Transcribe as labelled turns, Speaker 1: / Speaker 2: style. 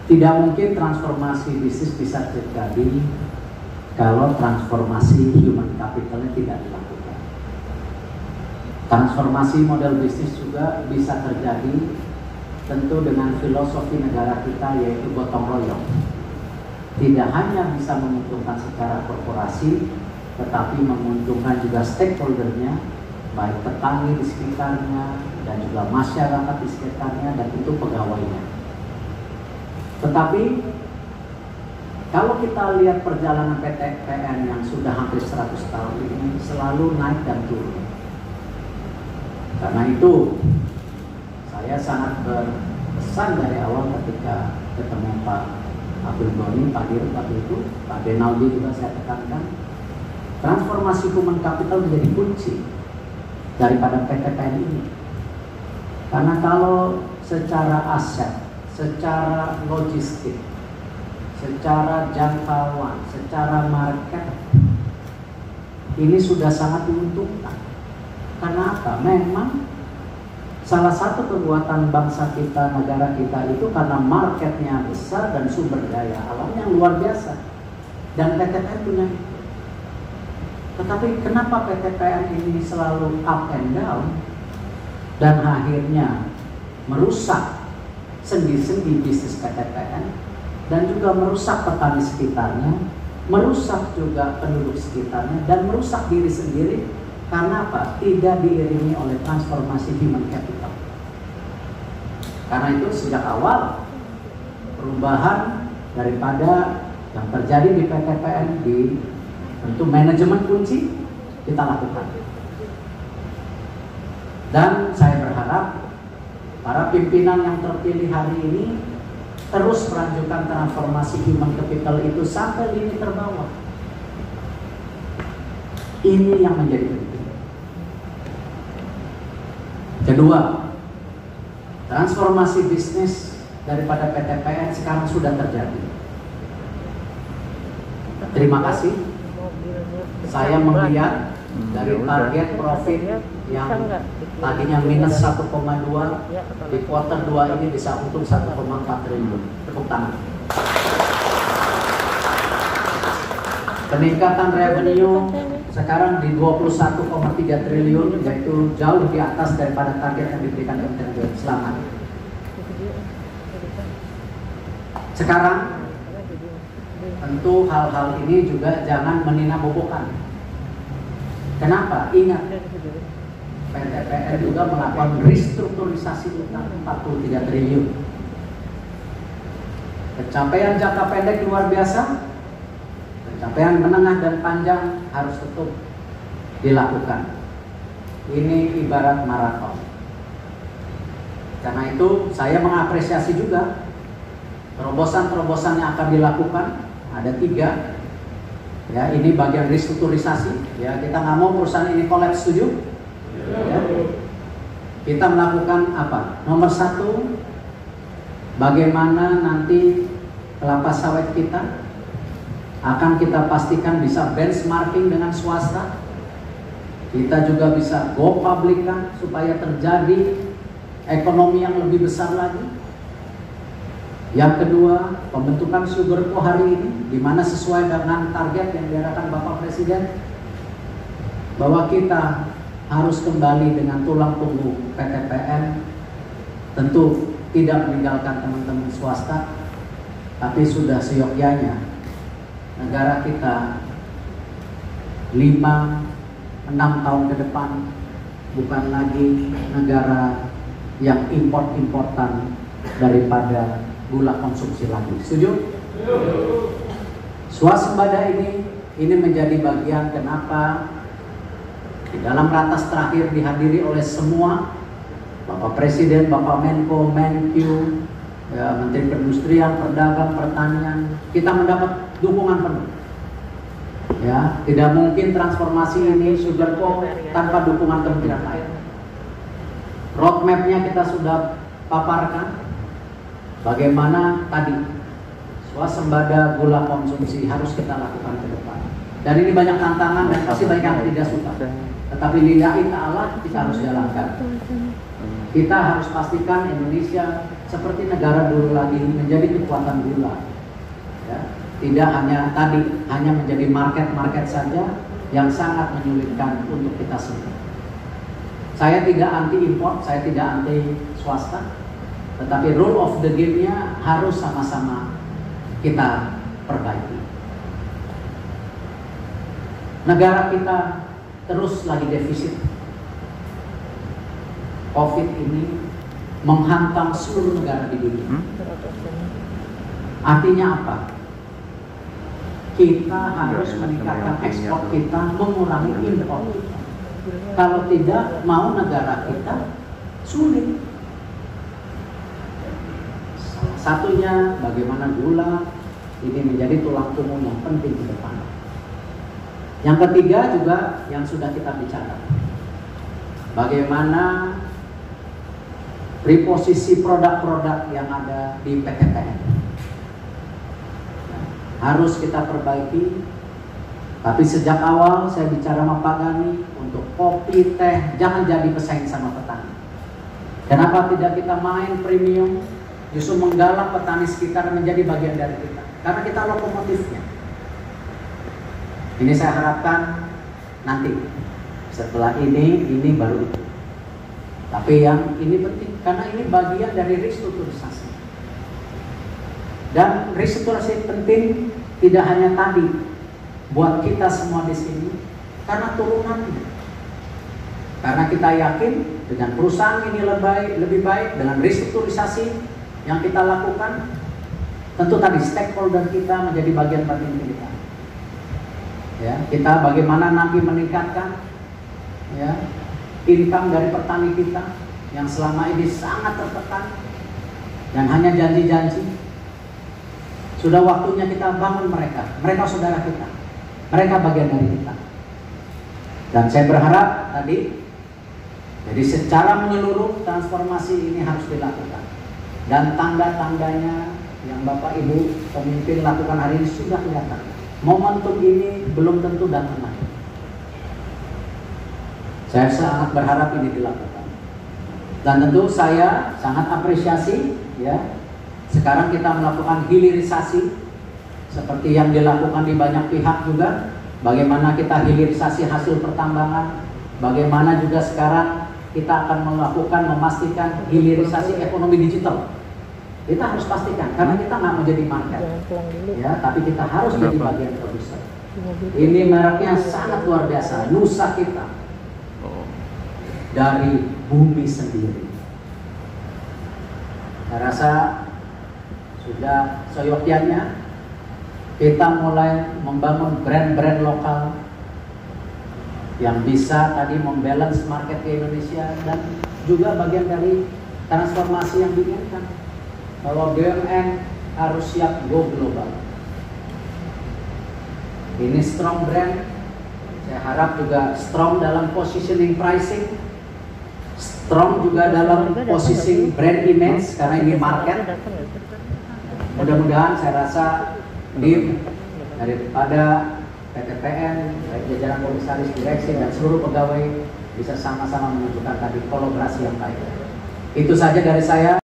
Speaker 1: Tidak mungkin transformasi bisnis bisa terjadi kalau transformasi human capitalnya tidak dilakukan. Transformasi model bisnis juga bisa terjadi tentu dengan filosofi negara kita, yaitu gotong royong. Tidak hanya bisa menguntungkan secara korporasi, tetapi menguntungkan juga stakeholdernya, baik petani di sekitarnya dan juga masyarakat di sekitarnya dan tentu pegawainya. Tetapi kalau kita lihat perjalanan PT PN yang sudah hampir 100 tahun ini selalu naik dan turun. Karena itu saya sangat berpesan dari awal ketika ketemu Pak Abdul Ghani, Pak Dirut waktu itu, Pak Denaldi juga saya tekankan, transformasi human capital menjadi kunci daripada PT PN ini. Karena kalau secara aset, secara logistik, secara jangkauan, secara market, ini sudah sangat diuntungkan. Karena apa? Memang salah satu kekuatan bangsa kita, negara kita itu karena marketnya besar dan sumber daya alam yang luar biasa. Dan PT PN punya itu. Tetapi kenapa PT PN ini selalu up and down dan akhirnya merusak sendi-sendi bisnis PT PN dan juga merusak petani sekitarnya, merusak juga penduduk sekitarnya dan merusak diri sendiri karena apa? Tidak diiringi oleh transformasi human capital. Karena itu sejak awal perubahan daripada yang terjadi di PT PN di tentu manajemen kunci kita lakukan. Dan saya berharap para pimpinan yang terpilih hari ini terus melanjutkan transformasi human capital itu sampai lini terbawah. Ini yang menjadi penting. Kedua, transformasi bisnis daripada PT PN sekarang sudah terjadi. Terima kasih. Saya melihat dari target profit yang tadinya minus 1,2 di kuartal 2 ini bisa untung 1,4 triliun. Tepuk tangan. Peningkatan revenue sekarang di 21,3 triliun, yaitu jauh di atas daripada target yang diberikan Kementerian BUMN. Selamat. Sekarang tentu hal-hal ini juga jangan meninabobokan. Kenapa? Ingat, PT PN juga melakukan restrukturisasi utang 43 triliun. Pencapaian jangka pendek luar biasa, pencapaian menengah dan panjang harus tetap dilakukan. Ini ibarat maraton. Karena itu saya mengapresiasi juga terobosan-terobosan yang akan dilakukan. Ada 3. Ya, ini bagian restrukturisasi. Ya, kita nggak mau perusahaan ini kolaps, setuju? Ya. Kita melakukan apa? Nomor 1, bagaimana nanti kelapa sawit kita akan kita pastikan bisa benchmarking dengan swasta. Kita juga bisa go publican supaya terjadi ekonomi yang lebih besar lagi. Yang kedua, pembentukan Sugarco hari ini, di mana sesuai dengan target yang diarahkan Bapak Presiden, bahwa kita harus kembali dengan tulang punggung PT PN, tentu tidak meninggalkan teman-teman swasta, tapi sudah seyogyanya negara kita 5-6 tahun ke depan bukan lagi negara yang import-importan daripada gula konsumsi lagi. Setuju? Swasembada ini menjadi bagian kenapa di dalam ratas terakhir dihadiri oleh semua, Bapak Presiden, Bapak Menko, Menkyu, ya, Menteri Perindustrian, Perdagang, Pertanian, kita mendapat dukungan penuh. Ya, tidak mungkin transformasi ini Sugarco tanpa dukungan kementerian lain. Roadmap-nya kita sudah paparkan. Bagaimana tadi swasembada gula konsumsi harus kita lakukan ke depan. Dan ini banyak tantangan dan pasti banyak yang tidak suka. Tetapi lillahi ta'ala kita harus jalankan. Kita harus pastikan Indonesia seperti negara dulu lagi, menjadi kekuatan gula. Ya. Tidak hanya menjadi market saja yang sangat menyulitkan untuk kita semua. Saya tidak anti import, saya tidak anti swasta, tetapi rule of the game-nya harus sama-sama kita perbaiki. Negara kita terus lagi defisit. COVID ini menghantam seluruh negara di dunia. Artinya apa? Kita harus meningkatkan ekspor kita, mengurangi impor. Kalau tidak, mau negara kita sulit. Salah satunya bagaimana gula ini menjadi tulang punggung yang penting ke depan. Yang ketiga juga yang sudah kita bicarakan, bagaimana reposisi produk-produk yang ada di PTPN. Harus kita perbaiki. Tapi sejak awal saya bicara sama Pak Gani, untuk kopi, teh, jangan jadi pesaing sama petani. Kenapa tidak kita main premium, justru menggalak petani sekitar menjadi bagian dari kita? Karena kita lokomotifnya. Ini saya harapkan nanti setelah ini baru itu. Tapi yang ini penting karena ini bagian dari restrukturisasi. Dan restrukturisasi penting tidak hanya tadi buat kita semua di sini, karena turunannya. Karena kita yakin dengan perusahaan ini lebih baik dengan restrukturisasi yang kita lakukan, tentu tadi stakeholder kita menjadi bagian kita. Ya, kita bagaimana nanti meningkatkan ya income dari petani kita yang selama ini sangat tertekan dan hanya janji-janji. Sudah waktunya kita bangun mereka saudara kita, mereka bagian dari kita. Dan saya berharap tadi, jadi secara menyeluruh transformasi ini harus dilakukan. Dan tanda-tandanya yang Bapak Ibu pemimpin lakukan hari ini sudah kelihatan. Momentum ini belum tentu datang lagi. Saya sangat berharap ini dilakukan. Dan tentu saya sangat apresiasi ya. Sekarang kita melakukan hilirisasi seperti yang dilakukan di banyak pihak juga. Bagaimana kita hilirisasi hasil pertambangan, bagaimana juga sekarang kita akan memastikan hilirisasi ekonomi digital. Kita harus pastikan, karena kita nggak mau jadi market, ya, tapi kita harus jadi bagian produser. Ini mereknya sangat luar biasa, Nusa kita dari bumi sendiri. Saya rasa sudah seyogyanya kita mulai membangun brand-brand lokal yang bisa tadi membalance market ke Indonesia dan juga bagian dari transformasi yang diinginkan. Bahwa BUMN harus siap go global. Ini strong brand. Saya harap juga strong dalam positioning pricing, strong juga dalam positioning brand image karena ini market. Mudah-mudahan saya rasa daripada PTPN, baik jajaran komisaris, direksi dan seluruh pegawai bisa sama-sama menunjukkan tadi kolaborasi yang baik. Itu saja dari saya.